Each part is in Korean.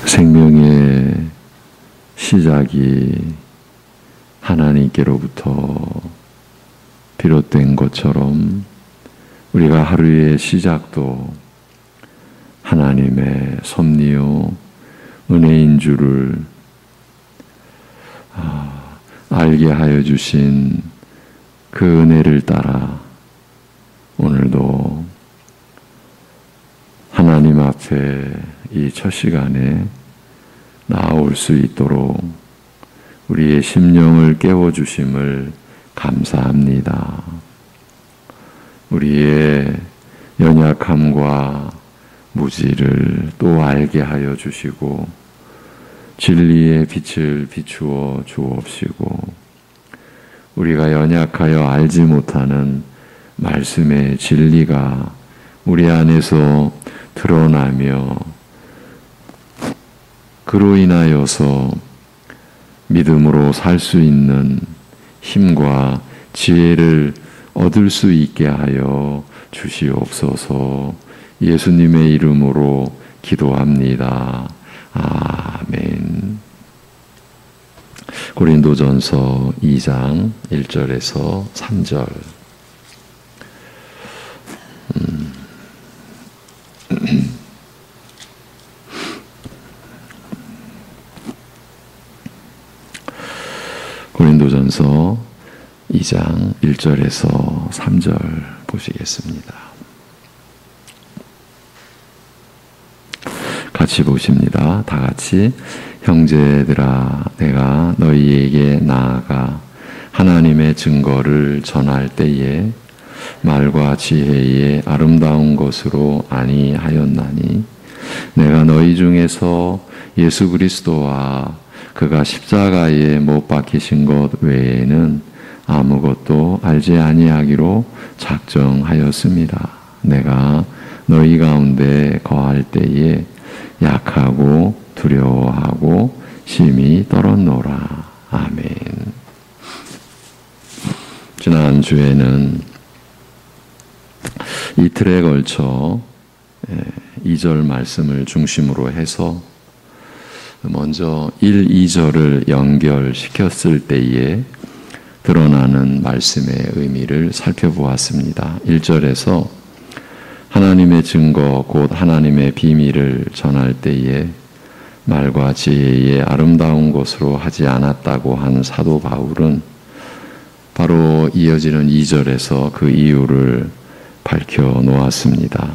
생명의 시작이 하나님께로부터 비롯된 것처럼 우리가 하루의 시작도 하나님의 섭리요 은혜인 줄을 알게 하여 주신 그 은혜를 따라 오늘도 하나님 앞에 이 첫 시간에 나아올 수 있도록 우리의 심령을 깨워주심을 감사합니다. 우리의 연약함과 무지를 또 알게 하여 주시고 진리의 빛을 비추어 주옵시고 우리가 연약하여 알지 못하는 말씀의 진리가 우리 안에서 드러나며 그로 인하여서 믿음으로 살 수 있는 힘과 지혜를 얻을 수 있게 하여 주시옵소서. 예수님의 이름으로 기도합니다. 아멘. 고린도전서 2장 1절에서 3절. 고린도전서 2장 1절에서 3절 보시겠습니다. 같이 보십니다. 다 같이. 형제들아, 내가 너희에게 나아가 하나님의 증거를 전할 때에 말과 지혜의 아름다운 것으로 아니하였나니 내가 너희 중에서 예수 그리스도와 그가 십자가에 못 박히신 것 외에는 아무것도 알지 아니하기로 작정하였습니다. 내가 너희 가운데 거할 때에 약하고 두려워하고 심히 떨었노라. 아멘. 지난주에는 이틀에 걸쳐 2절 말씀을 중심으로 해서 먼저 1, 2절을 연결시켰을 때에 드러나는 말씀의 의미를 살펴보았습니다. 1절에서 하나님의 증거 곧 하나님의 비밀을 전할 때에 말과 지혜의 아름다운 것으로 하지 않았다고 한 사도 바울은 바로 이어지는 2절에서 그 이유를 밝혀 놓았습니다.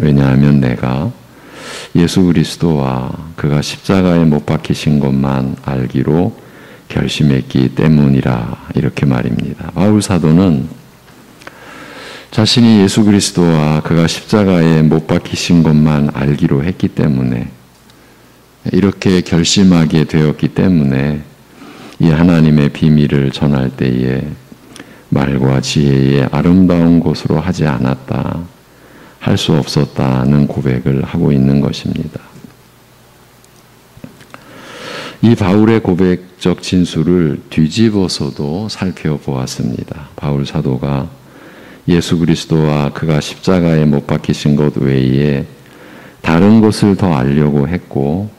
왜냐하면 내가 예수 그리스도와 그가 십자가에 못 박히신 것만 알기로 결심했기 때문이라 이렇게 말입니다. 바울 사도는 자신이 예수 그리스도와 그가 십자가에 못 박히신 것만 알기로 했기 때문에 이렇게 결심하게 되었기 때문에 이 하나님의 비밀을 전할 때에 말과 지혜의 아름다운 것으로 하지 않았다, 할 수 없었다는 고백을 하고 있는 것입니다. 이 바울의 고백적 진술을 뒤집어서도 살펴보았습니다. 바울 사도가 예수 그리스도와 그가 십자가에 못 박히신 것 외에 다른 것을 더 알려고 했고,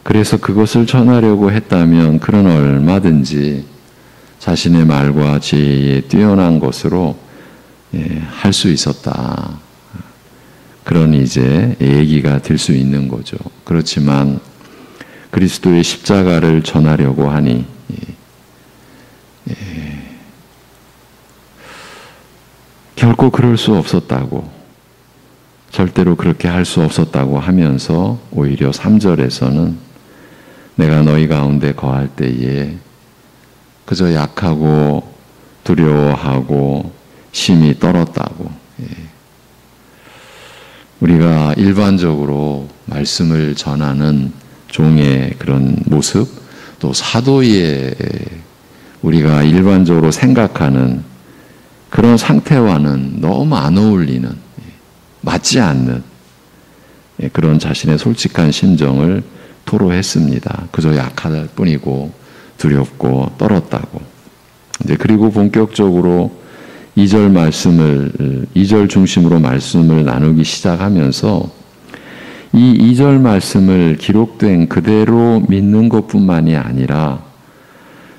그래서 그것을 전하려고 했다면 그는 얼마든지 자신의 말과 지혜에 뛰어난 것으로 할 수 있었다. 그런 이제 얘기가 될 수 있는 거죠. 그렇지만 그리스도의 십자가를 전하려고 하니 결코 그럴 수 없었다고, 절대로 그렇게 할 수 없었다고 하면서 오히려 3절에서는 내가 너희 가운데 거할 때에 그저 약하고 두려워하고 심히 떨었다고. 우리가 일반적으로 말씀을 전하는 종의 그런 모습, 또 사도의 우리가 일반적으로 생각하는 그런 상태와는 너무 안 어울리는, 맞지 않는 그런 자신의 솔직한 심정을 토로했습니다. 그저 약할 뿐이고 두렵고 떨었다고. 이제 그리고 본격적으로 2절 중심으로 말씀을 나누기 시작하면서 이 2절 말씀을 기록된 그대로 믿는 것뿐만이 아니라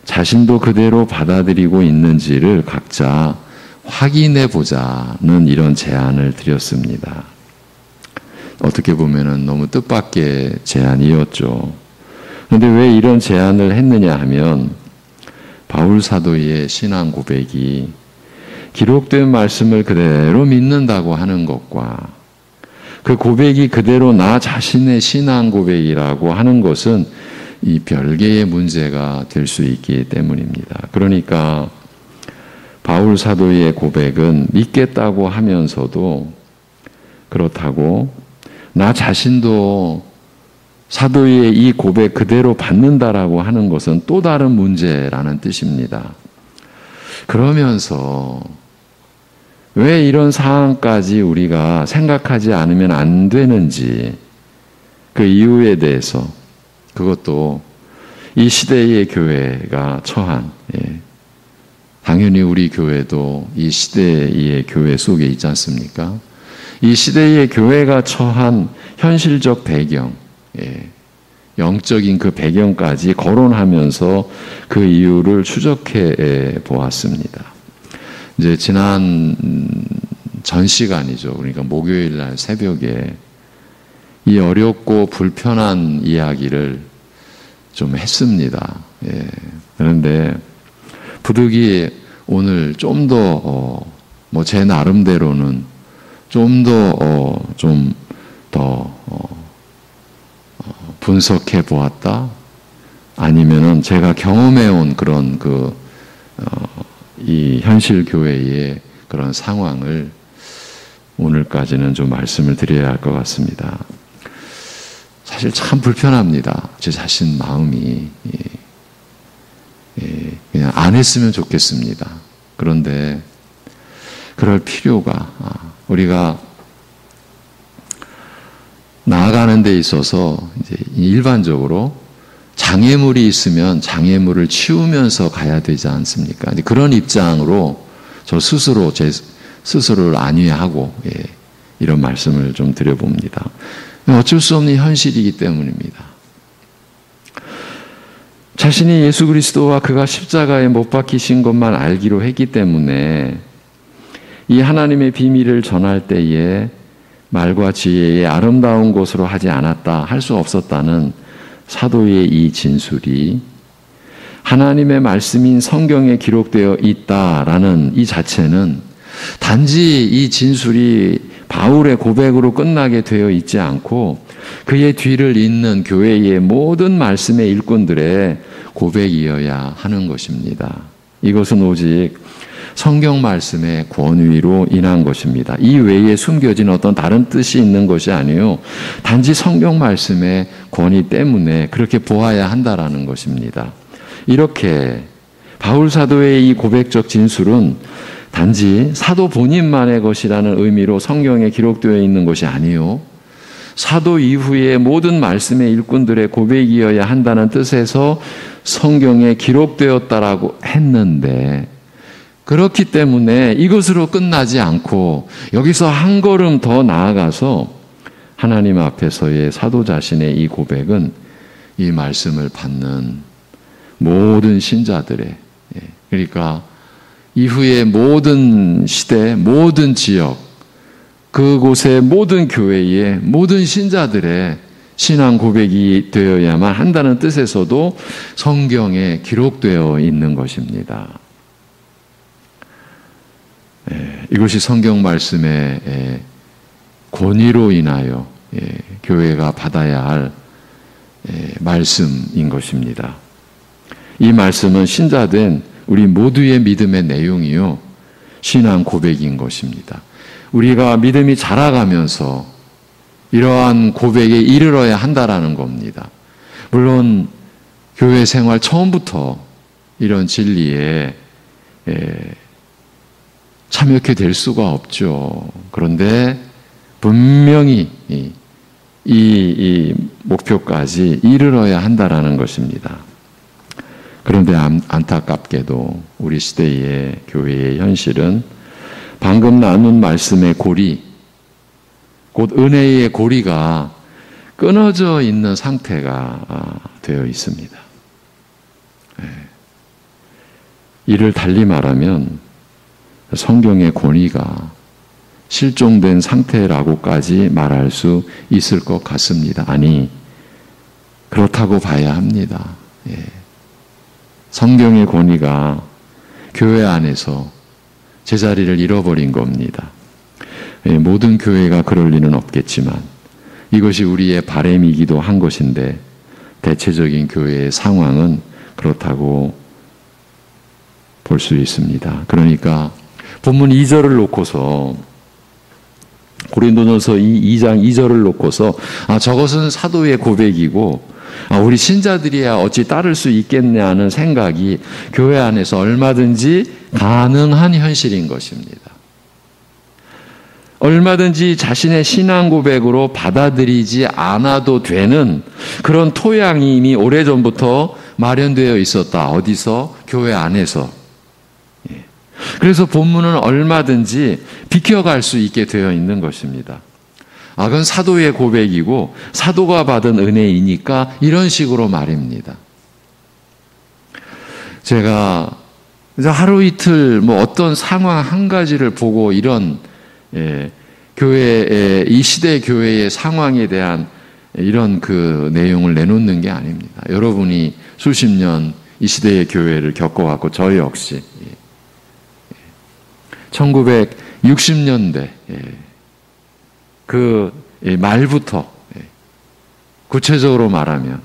자신도 그대로 받아들이고 있는지를 각자 확인해 보자는 이런 제안을 드렸습니다. 어떻게 보면은 너무 뜻밖의 제안이었죠. 그런데 왜 이런 제안을 했느냐 하면 바울 사도의 신앙 고백이 기록된 말씀을 그대로 믿는다고 하는 것과 그 고백이 그대로 나 자신의 신앙 고백이라고 하는 것은 이 별개의 문제가 될 수 있기 때문입니다. 그러니까 바울 사도의 고백은 믿겠다고 하면서도 그렇다고 나 자신도 사도의 이 고백 그대로 받는다라고 하는 것은 또 다른 문제라는 뜻입니다. 그러면서 왜 이런 상황까지 우리가 생각하지 않으면 안 되는지 그 이유에 대해서 그것도 이 시대의 교회가 처한 당연히 우리 교회도 이 시대의 교회 속에 있지 않습니까? 이 시대의 교회가 처한 현실적 배경, 영적인 그 배경까지 거론하면서 그 이유를 추적해 보았습니다. 이제 지난 전 시간이죠. 그러니까 목요일 날 새벽에 이 어렵고 불편한 이야기를 좀 했습니다. 그런데 부득이 오늘 좀 더 제 나름대로는 좀 더 분석해 보았다. 아니면은 제가 경험해 온 그런 이 현실 교회의 그런 상황을 오늘까지는 좀 말씀을 드려야 할 것 같습니다. 사실 참 불편합니다. 제 자신 마음이 그냥 안 했으면 좋겠습니다. 그런데 그럴 필요가 우리가 나아가는 데 있어서 이제 일반적으로 장애물이 있으면 장애물을 치우면서 가야 되지 않습니까? 그런 입장으로 제 스스로를 안위하고 이런 말씀을 좀 드려봅니다. 어쩔 수 없는 현실이기 때문입니다. 자신이 예수 그리스도와 그가 십자가에 못 박히신 것만 알기로 했기 때문에 이 하나님의 비밀을 전할 때에 말과 지혜의 아름다운 것으로 하지 않았다, 할 수 없었다는 사도의 이 진술이 하나님의 말씀인 성경에 기록되어 있다라는 이 자체는 단지 이 진술이 바울의 고백으로 끝나게 되어 있지 않고 그의 뒤를 잇는 교회의 모든 말씀의 일꾼들의 고백이어야 하는 것입니다. 이것은 오직 성경 말씀의 권위로 인한 것입니다. 이 외에 숨겨진 어떤 다른 뜻이 있는 것이 아니요, 단지 성경 말씀의 권위 때문에 그렇게 보아야 한다라는 것입니다. 이렇게 바울 사도의 이 고백적 진술은 단지 사도 본인만의 것이라는 의미로 성경에 기록되어 있는 것이 아니요, 사도 이후의 모든 말씀의 일꾼들의 고백이어야 한다는 뜻에서 성경에 기록되었다라고 했는데, 그렇기 때문에 이것으로 끝나지 않고 여기서 한 걸음 더 나아가서 하나님 앞에서의 사도 자신의 이 고백은 이 말씀을 받는 모든 신자들의, 그러니까 이후의 모든 시대, 모든 지역, 그곳의 모든 교회의 모든 신자들의 신앙 고백이 되어야만 한다는 뜻에서도 성경에 기록되어 있는 것입니다. 이것이 성경 말씀의 권위로 인하여 교회가 받아야 할 말씀인 것입니다. 이 말씀은 신자된 우리 모두의 믿음의 내용이요, 신앙 고백인 것입니다. 우리가 믿음이 자라가면서 이러한 고백에 이르러야 한다라는 겁니다. 물론 교회 생활 처음부터 이런 진리에 참여하게 될 수가 없죠. 그런데 분명히 이 목표까지 이르러야 한다라는 것입니다. 그런데 안타깝게도 우리 시대의 교회의 현실은 방금 나눈 말씀의 고리, 곧 은혜의 고리가 끊어져 있는 상태가 되어 있습니다. 이를 달리 말하면 성경의 권위가 실종된 상태라고까지 말할 수 있을 것 같습니다. 아니, 그렇다고 봐야 합니다. 성경의 권위가 교회 안에서 제자리를 잃어버린 겁니다. 모든 교회가 그럴 리는 없겠지만 이것이 우리의 바람이기도 한 것인데 대체적인 교회의 상황은 그렇다고 볼 수 있습니다. 그러니까 본문 2절을 놓고서 고린도전서 2장 2절을 놓고서 저것은 사도의 고백이고 우리 신자들이야 어찌 따를 수 있겠냐는 생각이 교회 안에서 얼마든지 가능한 현실인 것입니다. 얼마든지 자신의 신앙 고백으로 받아들이지 않아도 되는 그런 토양이 이미 오래전부터 마련되어 있었다. 어디서? 교회 안에서. 그래서 본문은 얼마든지 비켜갈 수 있게 되어 있는 것입니다. 그건 사도의 고백이고 사도가 받은 은혜이니까 이런 식으로 말입니다. 제가 하루 이틀 어떤 상황 한 가지를 보고 이런 교회의 이 시대 교회의 상황에 대한 이런 그 내용을 내놓는 게 아닙니다. 여러분이 수십 년 이 시대의 교회를 겪어왔고 저 역시 1960년대 그 말부터 구체적으로 말하면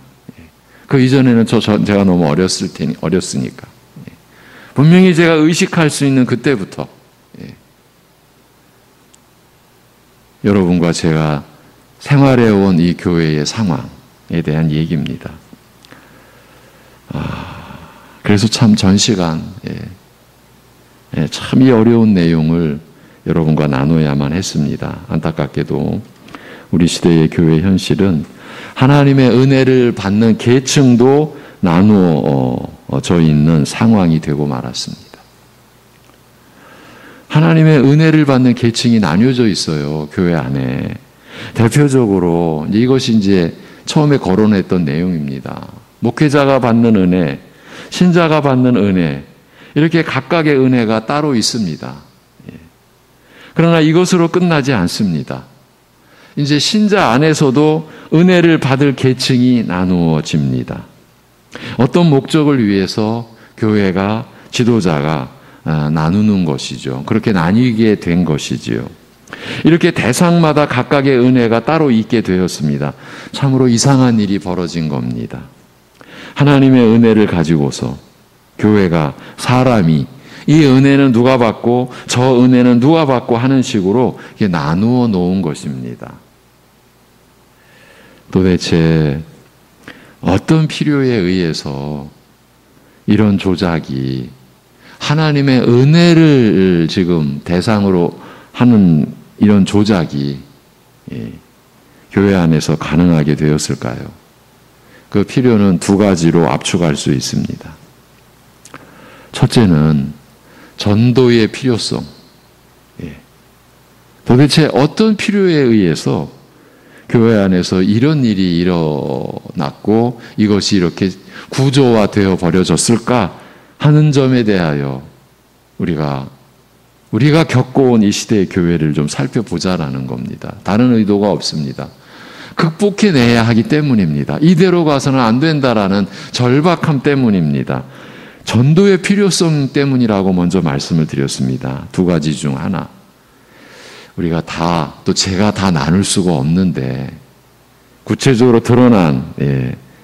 그 이전에는 제가 너무 어렸으니까 분명히 제가 의식할 수 있는 그때부터 여러분과 제가 생활해온 이 교회의 상황에 대한 얘기입니다. 그래서 참 전 시간 참 이 어려운 내용을 여러분과 나눠야만 했습니다. 안타깝게도 우리 시대의 교회 현실은 하나님의 은혜를 받는 계층도 나누어져 있는 상황이 되고 말았습니다. 하나님의 은혜를 받는 계층이 나뉘어져 있어요. 교회 안에. 대표적으로 이것이 이제 처음에 거론했던 내용입니다. 목회자가 받는 은혜, 신자가 받는 은혜, 이렇게 각각의 은혜가 따로 있습니다. 그러나 이것으로 끝나지 않습니다. 이제 신자 안에서도 은혜를 받을 계층이 나누어집니다. 어떤 목적을 위해서 교회가, 지도자가 나누는 것이죠. 그렇게 나뉘게 된 것이지요. 이렇게 대상마다 각각의 은혜가 따로 있게 되었습니다. 참으로 이상한 일이 벌어진 겁니다. 하나님의 은혜를 가지고서 교회가, 사람이 이 은혜는 누가 받고 저 은혜는 누가 받고 하는 식으로 이게 나누어 놓은 것입니다. 도대체 어떤 필요에 의해서 이런 조작이 하나님의 은혜를 지금 대상으로 하는 이런 조작이 교회 안에서 가능하게 되었을까요? 그 필요는 두 가지로 압축할 수 있습니다. 첫째는 전도의 필요성. 도대체 어떤 필요에 의해서 교회 안에서 이런 일이 일어났고 이것이 이렇게 구조화되어 버려졌을까 하는 점에 대하여 우리가 겪어온 이 시대의 교회를 좀 살펴보자라는 겁니다. 다른 의도가 없습니다. 극복해내야 하기 때문입니다. 이대로 가서는 안 된다라는 절박함 때문입니다. 전도의 필요성 때문이라고 먼저 말씀을 드렸습니다. 두 가지 중 하나. 우리가 또 제가 다 나눌 수가 없는데 구체적으로 드러난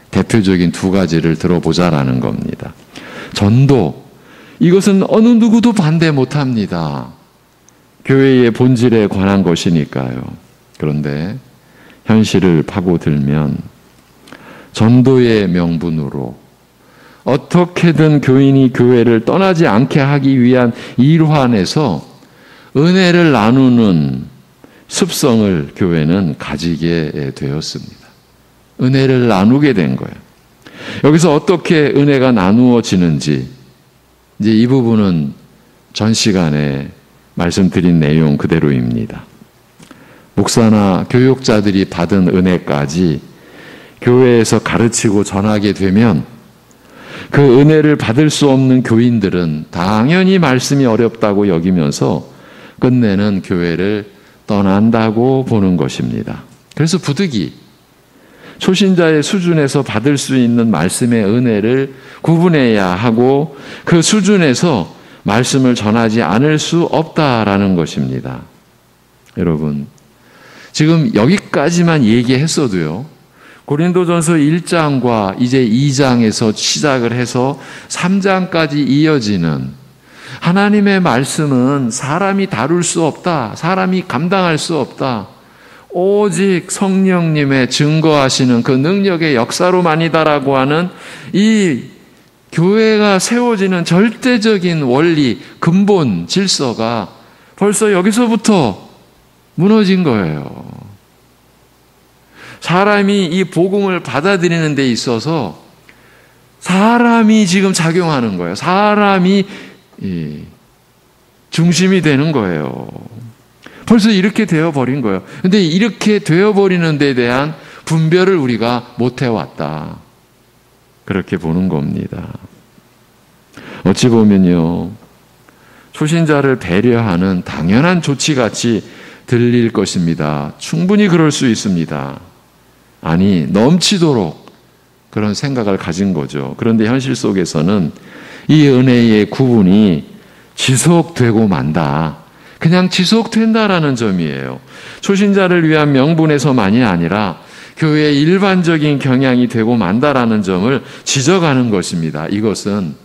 대표적인 두 가지를 들어보자라는 겁니다. 전도, 이것은 어느 누구도 반대 못합니다. 교회의 본질에 관한 것이니까요. 그런데 현실을 파고들면 전도의 명분으로 어떻게든 교인이 교회를 떠나지 않게 하기 위한 일환에서 은혜를 나누는 습성을 교회는 가지게 되었습니다. 은혜를 나누게 된 거예요. 여기서 어떻게 은혜가 나누어지는지 이제 이 부분은 전 시간에 말씀드린 내용 그대로입니다. 목사나 교육자들이 받은 은혜까지 교회에서 가르치고 전하게 되면 그 은혜를 받을 수 없는 교인들은 당연히 말씀이 어렵다고 여기면서 끝내는 교회를 떠난다고 보는 것입니다. 그래서 부득이 초신자의 수준에서 받을 수 있는 말씀의 은혜를 구분해야 하고 그 수준에서 말씀을 전하지 않을 수 없다라는 것입니다. 여러분, 지금 여기까지만 얘기했어도요, 고린도전서 1장과 이제 2장에서 시작을 해서 3장까지 이어지는 하나님의 말씀은 사람이 다룰 수 없다, 사람이 감당할 수 없다, 오직 성령님의 증거하시는 그 능력의 역사로만이다라고 하는 이 교회가 세워지는 절대적인 원리, 근본, 질서가 벌써 여기서부터 무너진 거예요. 사람이 이 복음을 받아들이는 데 있어서 사람이 지금 작용하는 거예요. 사람이 중심이 되는 거예요. 벌써 이렇게 되어버린 거예요. 근데 이렇게 되어버리는 데 대한 분별을 우리가 못 해왔다. 그렇게 보는 겁니다. 어찌 보면요, 초신자를 배려하는 당연한 조치같이 들릴 것입니다. 충분히 그럴 수 있습니다. 아니, 넘치도록 그런 생각을 가진 거죠. 그런데 현실 속에서는 이 은혜의 구분이 지속되고 만다. 그냥 지속된다라는 점이에요. 초신자를 위한 명분에서만이 아니라 교회의 일반적인 경향이 되고 만다라는 점을 지적하는 것입니다. 이것은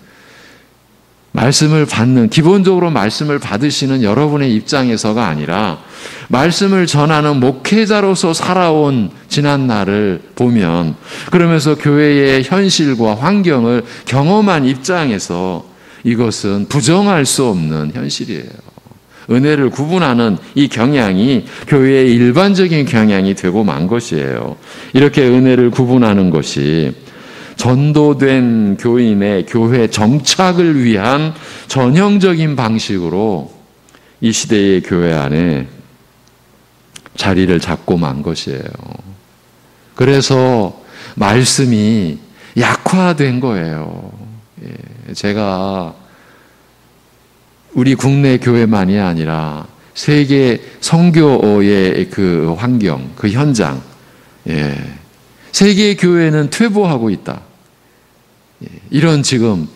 말씀을 받는, 기본적으로 말씀을 받으시는 여러분의 입장에서가 아니라 말씀을 전하는 목회자로서 살아온 지난 날을 보면, 그러면서 교회의 현실과 환경을 경험한 입장에서 이것은 부정할 수 없는 현실이에요. 은혜를 구분하는 이 경향이 교회의 일반적인 경향이 되고 만 것이에요. 이렇게 은혜를 구분하는 것이 전도된 교인의 교회 정착을 위한 전형적인 방식으로 이 시대의 교회 안에 자리를 잡고 만 것이에요. 그래서 말씀이 약화된 거예요. 제가 우리 국내 교회만이 아니라 세계 선교의 그 환경, 그 현장, 세계 교회는 퇴보하고 있다. 이런 지금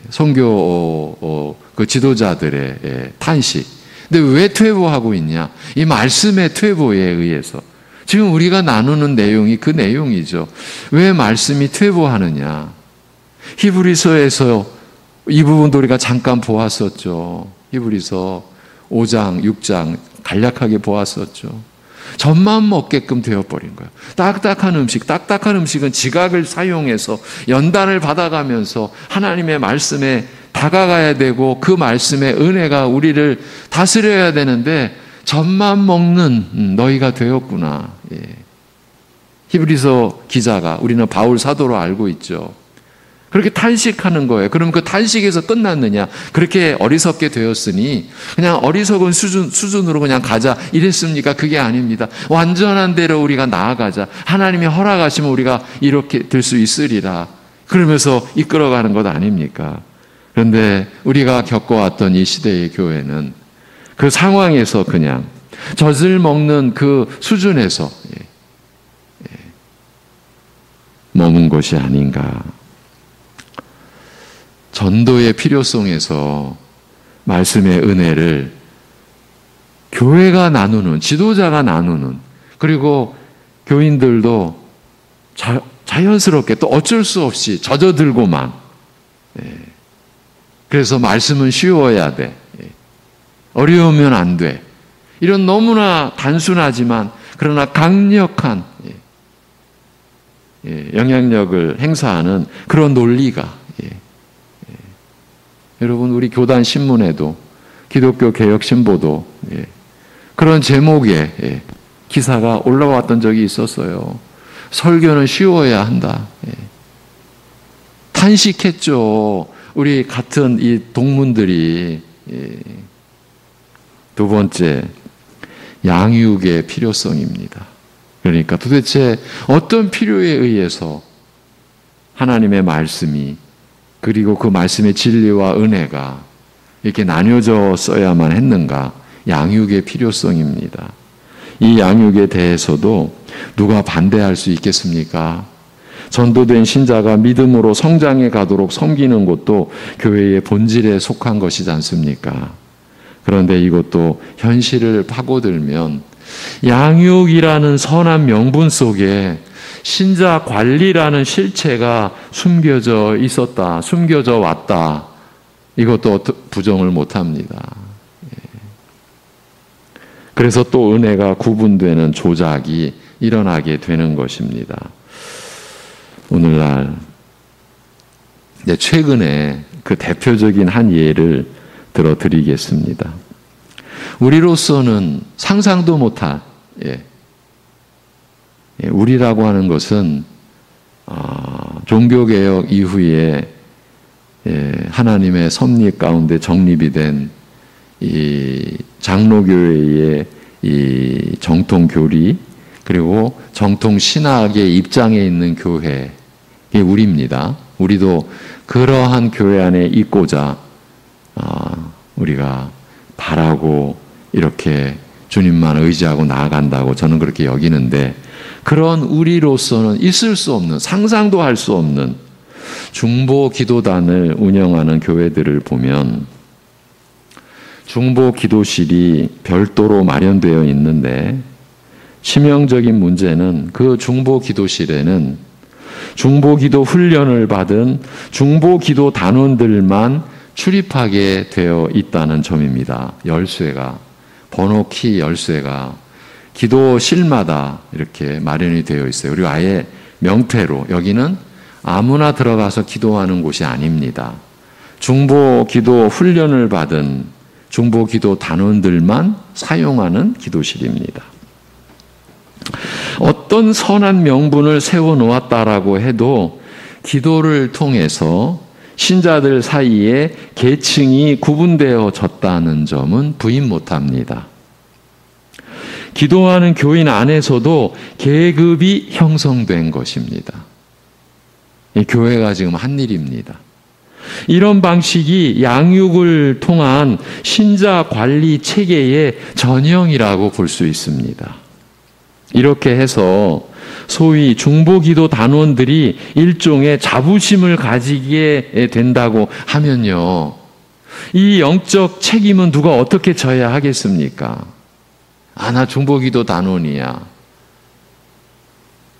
선교 그 지도자들의 탄식. 근데 왜 퇴보하고 있냐? 이 말씀의 퇴보에 의해서. 지금 우리가 나누는 내용이 그 내용이죠. 왜 말씀이 퇴보하느냐? 히브리서에서 이 부분도 우리가 잠깐 보았었죠. 히브리서 5장, 6장 간략하게 보았었죠. 젖만 먹게끔 되어버린 거예요. 딱딱한 음식은 지각을 사용해서 연단을 받아가면서 하나님의 말씀에 다가가야 되고 그 말씀의 은혜가 우리를 다스려야 되는데 젖만 먹는 너희가 되었구나. 히브리서 기자가, 우리는 바울 사도로 알고 있죠. 그렇게 탄식하는 거예요. 그럼 그 탄식에서 끝났느냐? 그렇게 어리석게 되었으니 그냥 어리석은 수준으로 그냥 가자 이랬습니까? 그게 아닙니다. 완전한 대로 우리가 나아가자. 하나님이 허락하시면 우리가 이렇게 될 수 있으리라. 그러면서 이끌어가는 것 아닙니까? 그런데 우리가 겪어왔던 이 시대의 교회는 그 상황에서 그냥 젖을 먹는 그 수준에서 머문 것이 아닌가. 전도의 필요성에서 말씀의 은혜를 교회가 나누는, 지도자가 나누는, 그리고 교인들도 자연스럽게 또 어쩔 수 없이 젖어들고만. 그래서 말씀은 쉬워야 돼. 어려우면 안 돼. 이런 너무나 단순하지만 그러나 강력한 영향력을 행사하는 그런 논리가 여러분, 우리 교단 신문에도, 기독교 개혁 신보도 그런 제목의 기사가 올라왔던 적이 있었어요. 설교는 쉬워야 한다. 탄식했죠. 우리 같은 이 동문들이. 두 번째, 양육의 필요성입니다. 그러니까 도대체 어떤 필요에 의해서 하나님의 말씀이, 그리고 그 말씀의 진리와 은혜가 이렇게 나뉘어져 써야만 했는가? 양육의 필요성입니다. 이 양육에 대해서도 누가 반대할 수 있겠습니까? 전도된 신자가 믿음으로 성장해 가도록 섬기는 것도 교회의 본질에 속한 것이지 않습니까? 그런데 이것도 현실을 파고들면 양육이라는 선한 명분 속에 신자 관리라는 실체가 숨겨져 있었다, 숨겨져 왔다. 이것도 부정을 못합니다. 그래서 또 은혜가 구분되는 조작이 일어나게 되는 것입니다. 오늘날 최근에 그 대표적인 한 예를 들어드리겠습니다. 우리로서는 상상도 못할, 우리라고 하는 것은 종교개혁 이후에 하나님의 섭리 가운데 정립이 된 이 장로교회의 이 정통교리, 그리고 정통신학의 입장에 있는 교회, 이게 우리입니다. 우리도 그러한 교회 안에 있고자 우리가 바라고 이렇게 주님만 의지하고 나아간다고 저는 그렇게 여기는데, 그런 우리로서는 있을 수 없는, 상상도 할 수 없는 중보 기도단을 운영하는 교회들을 보면 중보 기도실이 별도로 마련되어 있는데, 치명적인 문제는 그 중보 기도실에는 중보 기도 훈련을 받은 중보 기도 단원들만 출입하게 되어 있다는 점입니다. 열쇠가, 번호키 열쇠가 기도실마다 이렇게 마련이 되어 있어요. 그리고 아예 명패로 여기는 아무나 들어가서 기도하는 곳이 아닙니다. 중보 기도 훈련을 받은 중보 기도 단원들만 사용하는 기도실입니다. 어떤 선한 명분을 세워놓았다라고 해도 기도를 통해서 신자들 사이에 계층이 구분되어졌다는 점은 부인 못합니다. 기도하는 교인 안에서도 계급이 형성된 것입니다. 이 교회가 지금 한 일입니다. 이런 방식이 양육을 통한 신자 관리 체계의 전형이라고 볼 수 있습니다. 이렇게 해서 소위 중보기도 단원들이 일종의 자부심을 가지게 된다고 하면요, 이 영적 책임은 누가 어떻게 져야 하겠습니까? 나 중보기도 단원이야.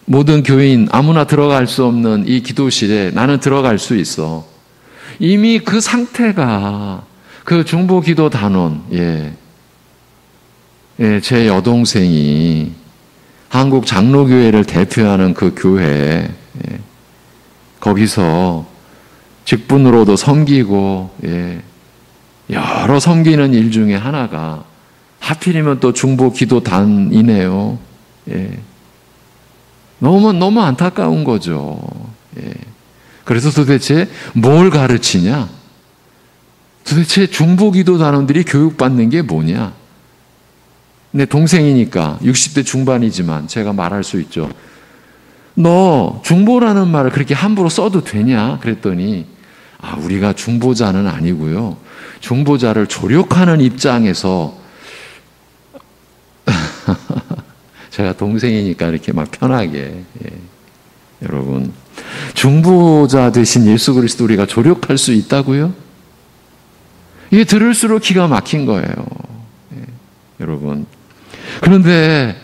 모든 교인 아무나 들어갈 수 없는 이 기도실에 나는 들어갈 수 있어. 이미 그 상태가 그 중보기도 단원, 제 여동생이 한국 장로교회를 대표하는 그 교회, 거기서 직분으로도 섬기고, 여러 섬기는 일 중에 하나가 하필이면 또 중보기도단이네요. 너무 안타까운 거죠. 그래서 도대체 뭘 가르치냐? 도대체 중보기도 단원들이 교육받는 게 뭐냐? 내 동생이니까 60대 중반이지만 제가 말할 수 있죠. 너 중보라는 말을 그렇게 함부로 써도 되냐? 그랬더니 우리가 중보자는 아니고요. 중보자를 조력하는 입장에서 제가 동생이니까 이렇게 막 편하게, 여러분, 중보자 대신 예수 그리스도 우리가 조력할 수 있다고요? 이게 들을수록 기가 막힌 거예요. 여러분. 그런데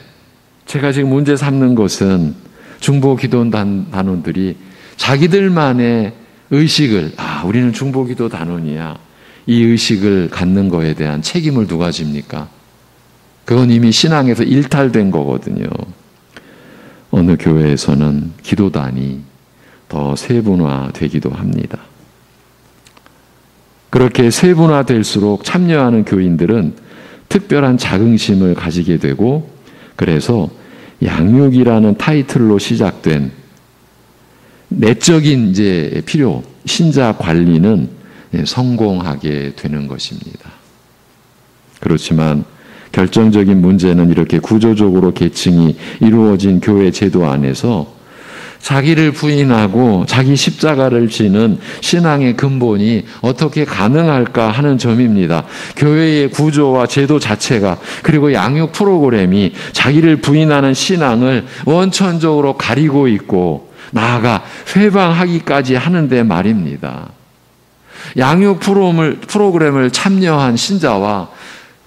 제가 지금 문제 삼는 것은 중보기도 단원들이 자기들만의 의식을, 우리는 중보기도 단원이야, 이 의식을 갖는 거에 대한 책임을 누가 집니까? 그건 이미 신앙에서 일탈된 거거든요. 어느 교회에서는 기도단이 더 세분화되기도 합니다. 그렇게 세분화될수록 참여하는 교인들은 특별한 자긍심을 가지게 되고, 그래서 양육이라는 타이틀로 시작된 내적인 필요, 신자 관리는 성공하게 되는 것입니다. 그렇지만 결정적인 문제는 이렇게 구조적으로 계층이 이루어진 교회 제도 안에서 자기를 부인하고 자기 십자가를 지는 신앙의 근본이 어떻게 가능할까 하는 점입니다. 교회의 구조와 제도 자체가, 그리고 양육 프로그램이 자기를 부인하는 신앙을 원천적으로 가리고 있고 나아가 회방하기까지 하는데 말입니다. 양육 프로그램을 참여한 신자와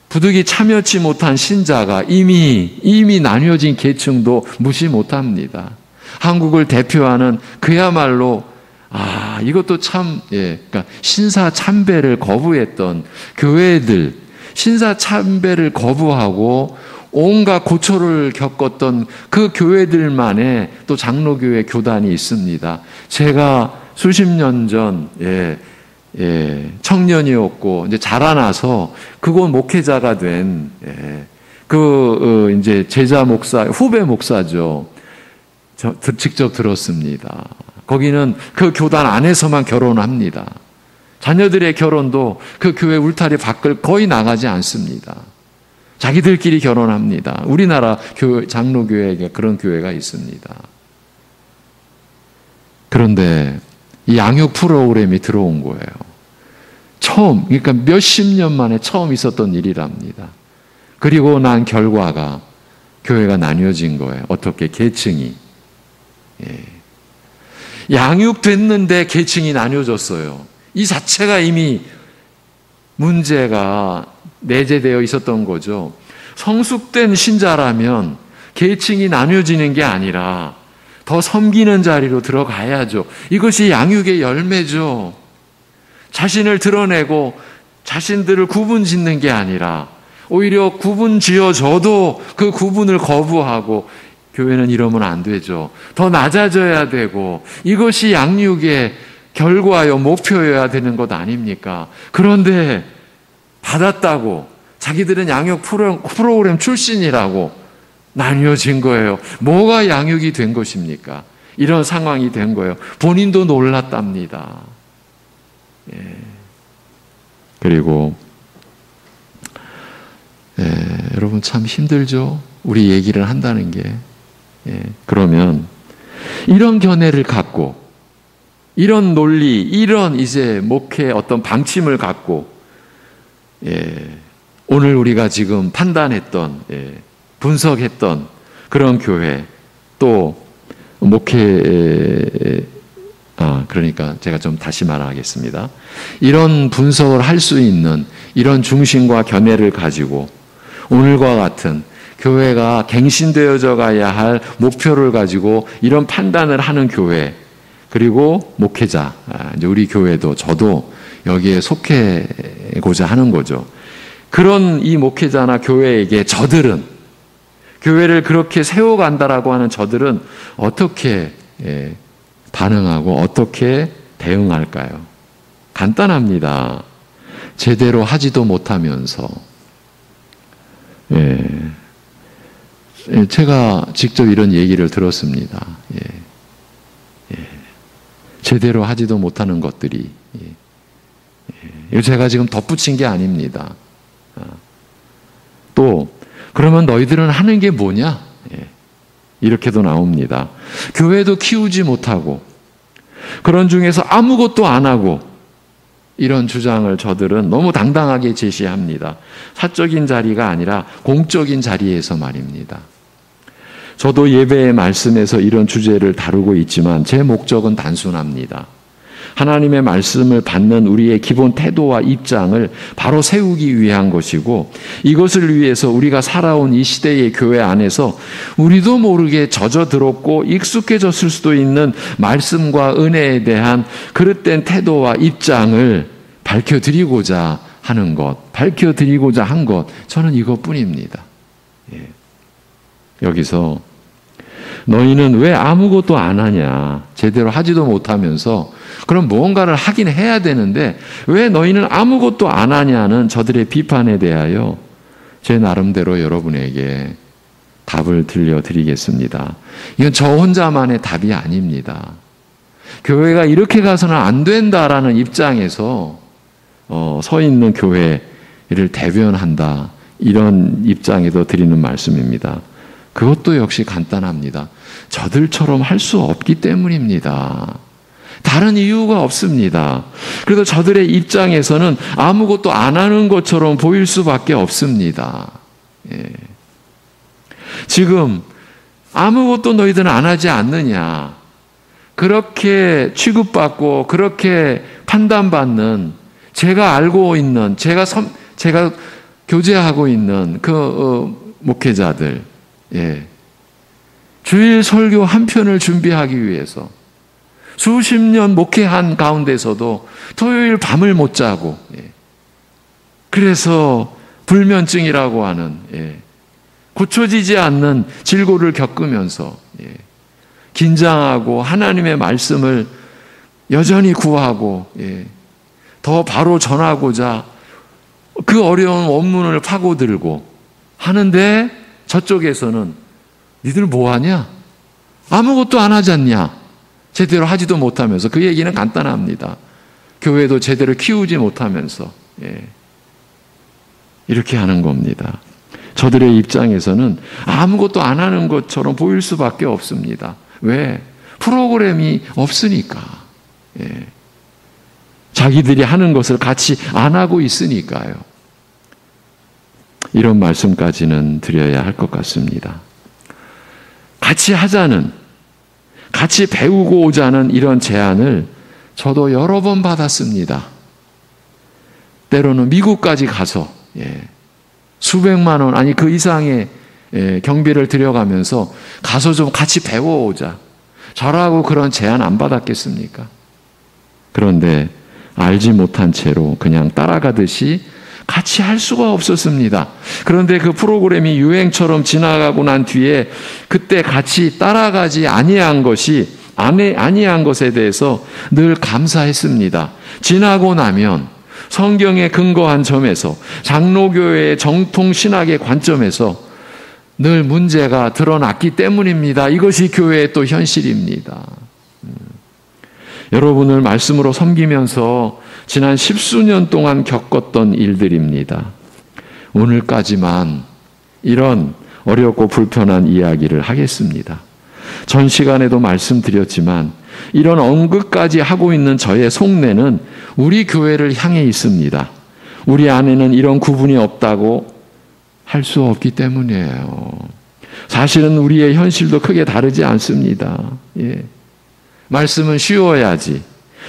부득이 참여치 못한 신자가 이미 나뉘어진 계층도 무시 못합니다. 한국을 대표하는 그야말로 이것도 참 그러니까 신사 참배를 거부했던 교회들, 신사 참배를 거부하고 온갖 고초를 겪었던 그 교회들만의 또 장로교회 교단이 있습니다. 제가 수십 년 전 청년이었고 이제 자라나서 그곳 목회자가 된 이제 제자 목사, 후배 목사죠. 직접 들었습니다. 거기는 그 교단 안에서만 결혼합니다. 자녀들의 결혼도 그 교회 울타리 밖을 거의 나가지 않습니다. 자기들끼리 결혼합니다. 우리나라 장로교회에 그런 교회가 있습니다. 그런데 이 양육 프로그램이 들어온 거예요. 처음, 그러니까 몇십 년 만에 처음 있었던 일이랍니다. 그리고 난 결과가 교회가 나뉘어진 거예요. 어떻게 계층이. 양육됐는데 계층이 나뉘어졌어요. 이 자체가 이미 문제가 내재되어 있었던 거죠. 성숙된 신자라면 계층이 나뉘어지는 게 아니라 더 섬기는 자리로 들어가야죠. 이것이 양육의 열매죠. 자신을 드러내고 자신들을 구분 짓는 게 아니라 오히려 구분 지어져도 그 구분을 거부하고 교회는 이러면 안 되죠. 더 낮아져야 되고 이것이 양육의 결과요 목표여야 되는 것 아닙니까? 그런데 받았다고 자기들은 양육 프로그램 출신이라고 나뉘어진 거예요. 뭐가 양육이 된 것입니까? 이런 상황이 된 거예요. 본인도 놀랐답니다. 그리고 여러분 참 힘들죠. 우리 얘기를 한다는 게. 그러면 이런 견해를 갖고 이런 논리, 이런 이제 목회 어떤 방침을 갖고 오늘 우리가 지금 판단했던 분석했던 그런 교회 또 목회 그러니까 제가 좀 다시 말하겠습니다. 이런 분석을 할 수 있는 이런 중심과 견해를 가지고 오늘과 같은 교회가 갱신되어져 가야 할 목표를 가지고 이런 판단을 하는 교회, 그리고 목회자, 이제 우리 교회도 저도 여기에 속해고자 하는 거죠. 그런 이 목회자나 교회에게 저들은, 교회를 그렇게 세워간다라고 하는 저들은 어떻게 반응하고 어떻게 대응할까요? 간단합니다. 제대로 하지도 못하면서 제가 직접 이런 얘기를 들었습니다. 제대로 하지도 못하는 것들이 이거 제가 지금 덧붙인 게 아닙니다. 또 그러면 너희들은 하는 게 뭐냐? 이렇게도 나옵니다. 교회도 키우지 못하고 그런 중에서 아무것도 안 하고 이런 주장을 저들은 너무 당당하게 제시합니다. 사적인 자리가 아니라 공적인 자리에서 말입니다. 저도 예배의 말씀에서 이런 주제를 다루고 있지만 제 목적은 단순합니다. 하나님의 말씀을 받는 우리의 기본 태도와 입장을 바로 세우기 위한 것이고, 이것을 위해서 우리가 살아온 이 시대의 교회 안에서 우리도 모르게 젖어들었고 익숙해졌을 수도 있는 말씀과 은혜에 대한 그릇된 태도와 입장을 밝혀드리고자 하는 것, 밝혀드리고자 한 것, 저는 이것뿐입니다. 여기서 너희는 왜 아무것도 안 하냐, 제대로 하지도 못하면서 그럼 무언가를 하긴 해야 되는데 왜 너희는 아무것도 안 하냐는 저들의 비판에 대하여 제 나름대로 여러분에게 답을 들려드리겠습니다. 이건 저 혼자만의 답이 아닙니다. 교회가 이렇게 가서는 안 된다라는 입장에서 서 있는 교회를 대변한다, 이런 입장에도 드리는 말씀입니다. 그것도 역시 간단합니다. 저들처럼 할 수 없기 때문입니다. 다른 이유가 없습니다. 그래도 저들의 입장에서는 아무것도 안 하는 것처럼 보일 수밖에 없습니다. 예. 지금 아무것도 너희들은 안 하지 않느냐, 그렇게 취급받고 그렇게 판단받는, 제가 알고 있는, 제가 교제하고 있는 그 목회자들, 예. 주일 설교 한 편을 준비하기 위해서 수십 년 목회한 가운데서도 토요일 밤을 못 자고, 예. 그래서 불면증이라고 하는, 예. 고쳐지지 않는 질고를 겪으면서, 예. 긴장하고 하나님의 말씀을 여전히 구하고, 예. 더 바로 전하고자 그 어려운 원문을 파고들고 하는데, 저쪽에서는 니들 뭐하냐? 아무것도 안 하지 않냐? 제대로 하지도 못하면서. 그 얘기는 간단합니다. 교회도 제대로 키우지 못하면서, 예. 이렇게 하는 겁니다. 저들의 입장에서는 아무것도 안 하는 것처럼 보일 수밖에 없습니다. 왜? 프로그램이 없으니까. 예. 자기들이 하는 것을 같이 안 하고 있으니까요. 이런 말씀까지는 드려야 할 것 같습니다. 같이 하자는, 같이 배우고 오자는 이런 제안을 저도 여러 번 받았습니다. 때로는 미국까지 가서, 예. 수백만 원, 아니 그 이상의, 예, 경비를 들여가면서 가서 좀 같이 배워오자. 저라고 그런 제안 안 받았겠습니까? 그런데 알지 못한 채로 그냥 따라가듯이 같이 할 수가 없었습니다. 그런데 그 프로그램이 유행처럼 지나가고 난 뒤에 그때 같이 따라가지 아니한 것에 대해서 늘 감사했습니다. 지나고 나면 성경에 근거한 점에서, 장로교회의 정통 신학의 관점에서 늘 문제가 드러났기 때문입니다. 이것이 교회의 또 현실입니다. 여러분을 말씀으로 섬기면서 지난 10수년 동안 겪었던 일들입니다. 오늘까지만 이런 어렵고 불편한 이야기를 하겠습니다. 전 시간에도 말씀드렸지만 이런 언급까지 하고 있는 저의 속내는 우리 교회를 향해 있습니다. 우리 안에는 이런 구분이 없다고 할 수 없기 때문이에요. 사실은 우리의 현실도 크게 다르지 않습니다. 예. 말씀은 쉬워야지,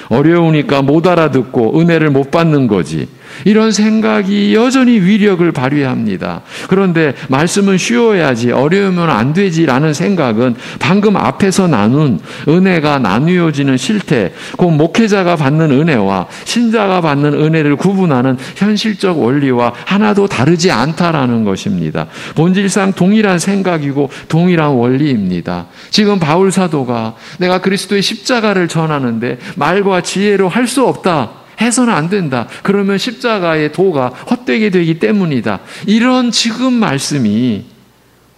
어려우니까 못 알아듣고 은혜를 못 받는 거지, 이런 생각이 여전히 위력을 발휘합니다. 그런데 말씀은 쉬워야지, 어려우면 안 되지라는 생각은 방금 앞에서 나눈 은혜가 나누어지는 실태, 그 목회자가 받는 은혜와 신자가 받는 은혜를 구분하는 현실적 원리와 하나도 다르지 않다라는 것입니다. 본질상 동일한 생각이고 동일한 원리입니다. 지금 바울 사도가 내가 그리스도의 십자가를 전하는데 말과 지혜로 할 수 없다, 해서는 안 된다, 그러면 십자가의 도가 헛되게 되기 때문이다, 이런 지금 말씀이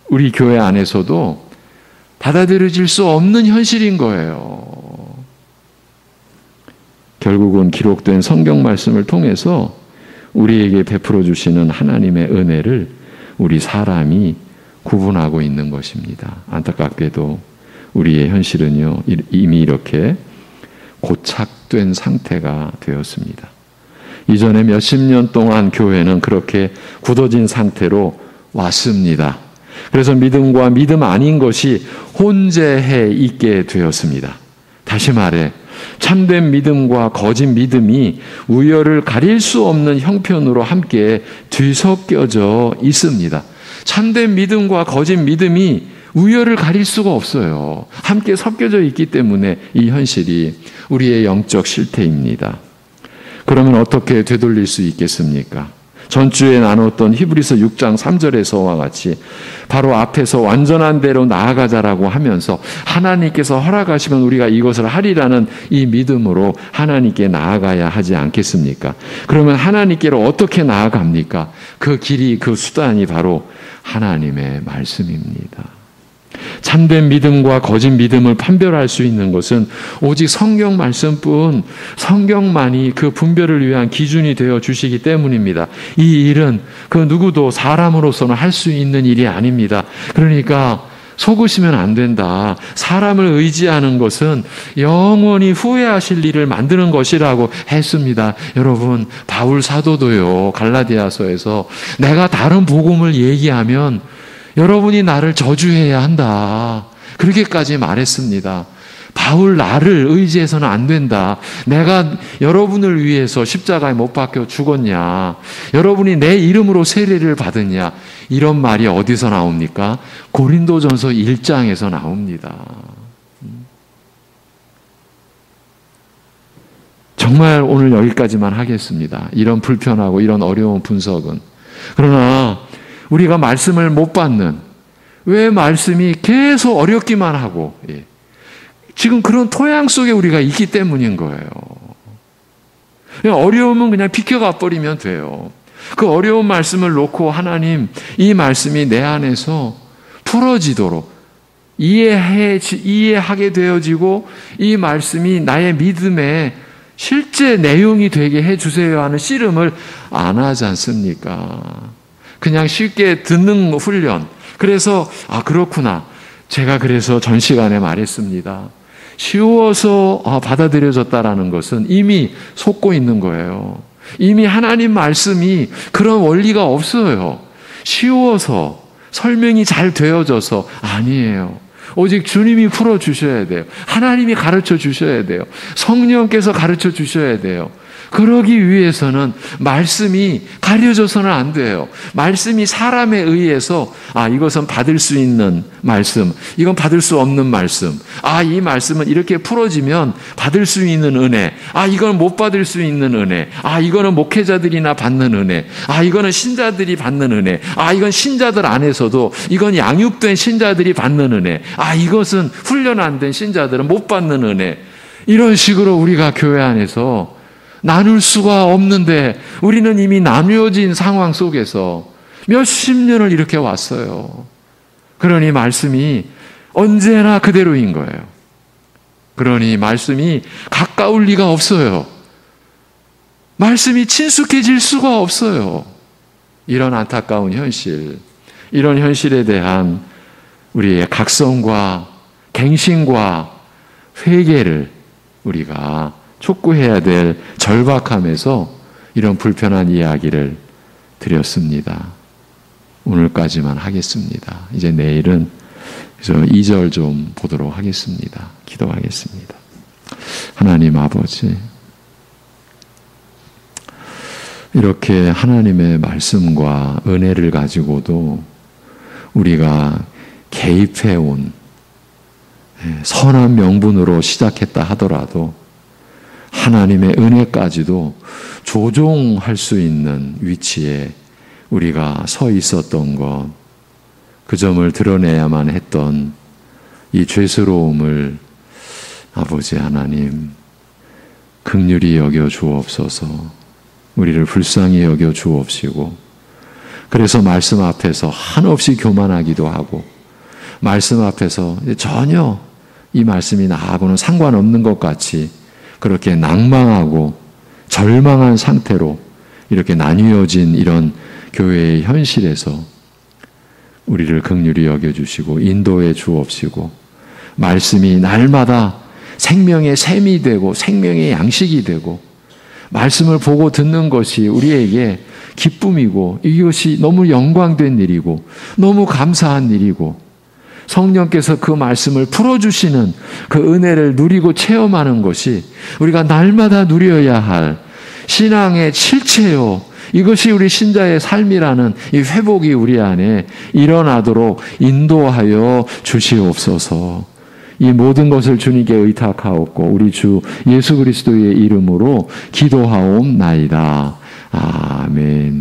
우리 교회 안에서도 받아들여질 수 없는 현실인 거예요. 결국은 기록된 성경 말씀을 통해서 우리에게 베풀어 주시는 하나님의 은혜를 우리 사람이 구분하고 있는 것입니다. 안타깝게도 우리의 현실은요, 이미 이렇게 고착된 상태가 되었습니다. 이전에 몇십 년 동안 교회는 그렇게 굳어진 상태로 왔습니다. 그래서 믿음과 믿음 아닌 것이 혼재해 있게 되었습니다. 다시 말해, 참된 믿음과 거짓 믿음이 우열을 가릴 수 없는 형편으로 함께 뒤섞여져 있습니다. 참된 믿음과 거짓 믿음이 우열을 가릴 수가 없어요. 함께 섞여져 있기 때문에 이 현실이 우리의 영적 실태입니다. 그러면 어떻게 되돌릴 수 있겠습니까? 전주에 나눴던 히브리서 6장 3절에서와 같이 바로 앞에서 완전한 대로 나아가자라고 하면서 하나님께서 허락하시면 우리가 이것을 하리라는 이 믿음으로 하나님께 나아가야 하지 않겠습니까? 그러면 하나님께로 어떻게 나아갑니까? 그 길이, 그 수단이 바로 하나님의 말씀입니다. 참된 믿음과 거짓 믿음을 판별할 수 있는 것은 오직 성경 말씀뿐, 성경만이 그 분별을 위한 기준이 되어 주시기 때문입니다. 이 일은 그 누구도 사람으로서는 할 수 있는 일이 아닙니다. 그러니까 속으시면 안 된다. 사람을 의지하는 것은 영원히 후회하실 일을 만드는 것이라고 했습니다. 여러분, 바울 사도도요, 갈라디아서에서 내가 다른 복음을 얘기하면 여러분이 나를 저주해야 한다. 그렇게까지 말했습니다. 바울 나를 의지해서는 안 된다. 내가 여러분을 위해서 십자가에 못 박혀 죽었냐? 여러분이 내 이름으로 세례를 받았냐? 이런 말이 어디서 나옵니까? 고린도전서 1장에서 나옵니다. 정말 오늘 여기까지만 하겠습니다. 이런 불편하고 이런 어려운 분석은. 그러나 우리가 말씀을 못 받는, 왜 말씀이 계속 어렵기만 하고, 지금 그런 토양 속에 우리가 있기 때문인 거예요. 그냥 어려움은 그냥 비켜가 버리면 돼요. 그 어려운 말씀을 놓고 하나님, 이 말씀이 내 안에서 풀어지도록 이해하게 되어지고 이 말씀이 나의 믿음의 실제 내용이 되게 해주세요 하는 씨름을 안 하지 않습니까? 그냥 쉽게 듣는 훈련. 그래서 그렇구나. 제가 그래서 전 시간에 말했습니다. 쉬워서 받아들여졌다라는 것은 이미 속고 있는 거예요. 이미 하나님 말씀이 그런 원리가 없어요. 쉬워서 설명이 잘 되어져서 아니에요. 오직 주님이 풀어주셔야 돼요. 하나님이 가르쳐 주셔야 돼요. 성령께서 가르쳐 주셔야 돼요. 그러기 위해서는 말씀이 가려져서는 안 돼요. 말씀이 사람에 의해서 이것은 받을 수 있는 말씀, 이건 받을 수 없는 말씀, 이 말씀은 이렇게 풀어지면 받을 수 있는 은혜, 이건 못 받을 수 있는 은혜, 이거는 목회자들이나 받는 은혜, 이거는 신자들이 받는 은혜, 이건 신자들 안에서도 이건 양육된 신자들이 받는 은혜, 이것은 훈련 안 된 신자들은 못 받는 은혜. 이런 식으로 우리가 교회 안에서 나눌 수가 없는데 우리는 이미 나뉘어진 상황 속에서 몇십 년을 이렇게 왔어요. 그러니 말씀이 언제나 그대로인 거예요. 그러니 말씀이 가까울 리가 없어요. 말씀이 친숙해질 수가 없어요. 이런 안타까운 현실, 이런 현실에 대한 우리의 각성과 갱신과 회개를 우리가 촉구해야 될 절박함에서 이런 불편한 이야기를 드렸습니다. 오늘까지만 하겠습니다. 이제 내일은 2절 좀 보도록 하겠습니다. 기도하겠습니다. 하나님 아버지, 이렇게 하나님의 말씀과 은혜를 가지고도 우리가 개입해온 선한 명분으로 시작했다 하더라도 하나님의 은혜까지도 조종할 수 있는 위치에 우리가 서 있었던 것, 그 점을 드러내야만 했던 이 죄스러움을 아버지 하나님 긍휼히 여겨 주옵소서. 우리를 불쌍히 여겨 주옵시고, 그래서 말씀 앞에서 한없이 교만하기도 하고, 말씀 앞에서 전혀 이 말씀이 나하고는 상관없는 것 같이 그렇게 낭망하고 절망한 상태로 이렇게 나뉘어진 이런 교회의 현실에서 우리를 긍휼히 여겨주시고 인도해 주옵시고, 말씀이 날마다 생명의 샘이 되고 생명의 양식이 되고, 말씀을 보고 듣는 것이 우리에게 기쁨이고 이것이 너무 영광된 일이고 너무 감사한 일이고, 성령께서 그 말씀을 풀어주시는 그 은혜를 누리고 체험하는 것이 우리가 날마다 누려야 할 신앙의 실체요, 이것이 우리 신자의 삶이라는 이 회복이 우리 안에 일어나도록 인도하여 주시옵소서. 이 모든 것을 주님께 의탁하옵고 우리 주 예수 그리스도의 이름으로 기도하옵나이다. 아멘.